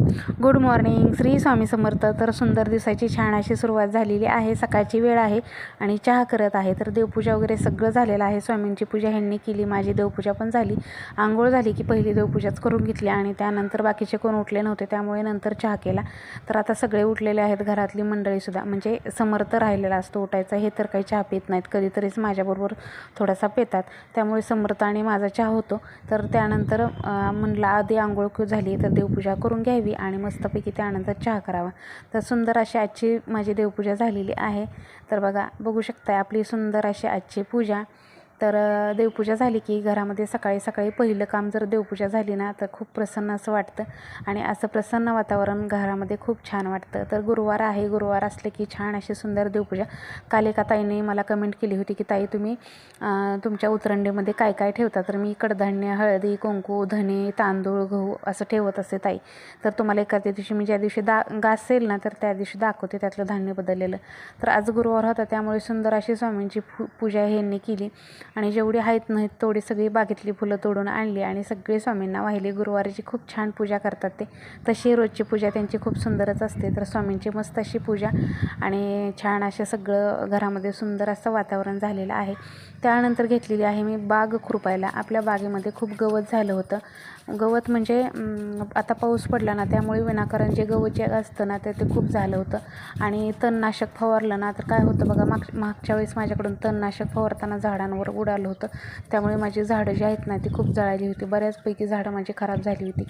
Good morning, Shri Swami Samarth. तर सुंदर दिवसाची छान अशी सुरुवात झालेली आहे. सकाळची वेळ आहे आणि चहा करत आहे. तर देवपूजा वगैरे सगळं झालेलं आहे. स्वामींची पूजा ह्यांनी केली, माझी देवपूजा पण झाली. आंघोळ झाली की पहिली देवपूजाच करून घेतली आणि त्यानंतर बाकीचे कोण उठले नव्हते, त्यामुळे नंतर चहा केला. तर आता सगळे उठलेले आहेत, घरातली मंडळीसुद्धा. म्हणजे समर्थ राहिलेला असतो उठायचा, हे तर काही चहा पित नाहीत, कधीतरीच माझ्याबरोबर थोडासा पितात. त्यामुळे समर्थ आणि माझा चहा होतो. तर त्यानंतर म्हणलं आधी आंघोळ झाली तर देवपूजा करून घ्यावी आणि मस्तपैकी त्यानंतर चहा करावा. तर सुंदर अशी आजची माझी देवपूजा झालेली आहे. तर बघू शकता आपली सुंदर अशी आजची पूजा. तर देवपूजा झाली की घरामध्ये सकाळी सकाळी पहिलं काम जर देवपूजा झाली ना तर खूप प्रसन्न असं वाटतं आणि असं प्रसन्न वातावरण घरामध्ये खूप छान वाटतं. तर गुरुवार आहे, गुरुवार असले की छान अशी सुंदर देवपूजा. काल एका ताईने मला कमेंट केली होती की ताई तुम्ही तुमच्या उतरंडीमध्ये काय काय ठेवता. तर मी कडधान्य, हळदी, कुंकू, धणे, तांदूळ, गहू असं ठेवत असते ताई. तर तुम्हाला एखाद्या दिवशी मी ज्या दिवशी गासेल ना तर त्या दिवशी दाखवते त्यातलं धान्य बदललेलं. तर आज गुरुवार होता त्यामुळे सुंदर अशी स्वामींची पूजा ह्यांनी केली आणि जेवढी आहेत नाहीत तेवढी सगळी बागेतली फुलं तोडून आणली आणि सगळे स्वामींना वाहिली. गुरुवारीची खूप छान पूजा करतात ते. तशी रोजची पूजा त्यांची खूप सुंदरच असते. तर स्वामींची मस्त अशी पूजा आणि छान असं सगळं घरामध्ये सुंदर असं वातावरण झालेलं आहे. त्यानंतर घेतलेली आहे मी बाग खुरपायला. आपल्या बागेमध्ये खूप गवत झालं होतं. गवत म्हणजे आता पाऊस पडला ना त्यामुळे विनाकारण जे गवत जे असतं ना ते खूप झालं होतं आणि तणनाशक फवारलं ना तर काय होतं बघा, मागच्या वेळेस माझ्याकडून तणनाशक फवारताना झाडांवर उडालं होतं. त्यामुळे माझी झाडं जी आहेत ना ती खूप जळाली होती. बऱ्याचपैकी झाडं माझी खराब झाली होती.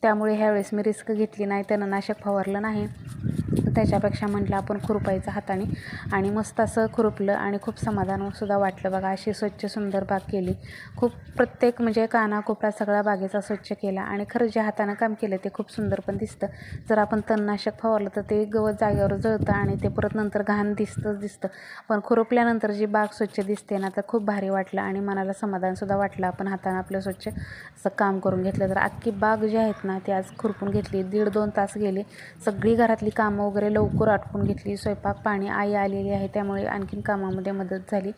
त्यामुळे ह्यावेळेस मी रिस्क घेतली नाही, तणनाशक फवारलं नाही. त्याच्यापेक्षा म्हटलं आपण खुरपायचं हाताने आणि मस्त असं खुरपलं आणि खूप समाधानसुद्धा वाटलं. बघा अशी स्वच्छ सुंदर बाग केली. खूप प्रत्येक म्हणजे कानाकोपरा सगळा बागेचा स्वच्छ केला आणि खरं जे हातानं काम केलं ते खूप सुंदर पण दिसतं. जर आपण तणनाशक फवारलं तर ते गवत जागेवर जळतं आणि ते परत नंतर घाण दिसतं. पण खुरपल्यानंतर जी बाग स्वच्छ दिसते ना तर खूप भारी वाटलं आणि मनाला समाधानसुद्धा वाटलं. आपण हातानं आपलं स्वच्छ असं काम करून घेतलं. तर अख्खी बाग जी आहेत ना ती आज खुरपून घेतली. 1.5-2 तास गेले. सगळी घरातली कामं वगैरे लवकर आटपून घेतली. स्वयंपाक पाणी, आई आलेली आहे त्यामुळे आणखीन कामामध्ये मदत झाली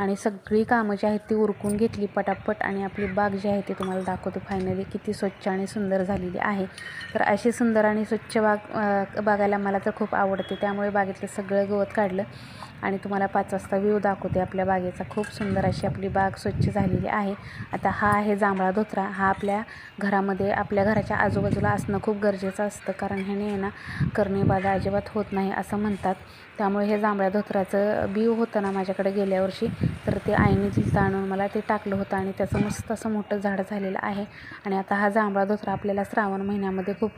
आणि सगळी कामं जी आहेत ती उरकून घेतली पटापट आणि आपली बाग जी आहे ती तुम्हाला दाखवतो फायनली किती स्वच्छ आणि सुंदर झालेली आहे. तर अशी सुंदर आणि स्वच्छ बाग बघायला मला तर खूप आवडते. त्यामुळे बागेतलं सगळं गवत काढलं आणि तुम्हाला 5 वाजता व्ह्यू दाखवते आपल्या बागेचा. खूप सुंदर अशी आपली बाग स्वच्छ झालेली आहे. आता हा आहे जांभळा धोत्रा. हा आपल्या घरामध्ये, आपल्या घराच्या आजूबाजूला असणं खूप गरजेचं असतं, कारण ह्याने आहे ना करणी-बाधा अजिबात होत नाही असं म्हणतात. त्यामुळे हे जांभळ्या धोत्राचं बी होतं ना माझ्याकडे गेल्या वर्षी, तर ते आईने तिथं आणून मला ते टाकलं होतं आणि त्याचं मस्त असं मोठं झाड झालेलं आहे. आणि आता हा जांभळा धोत्रा आपल्याला श्रावण महिन्यामध्ये खूप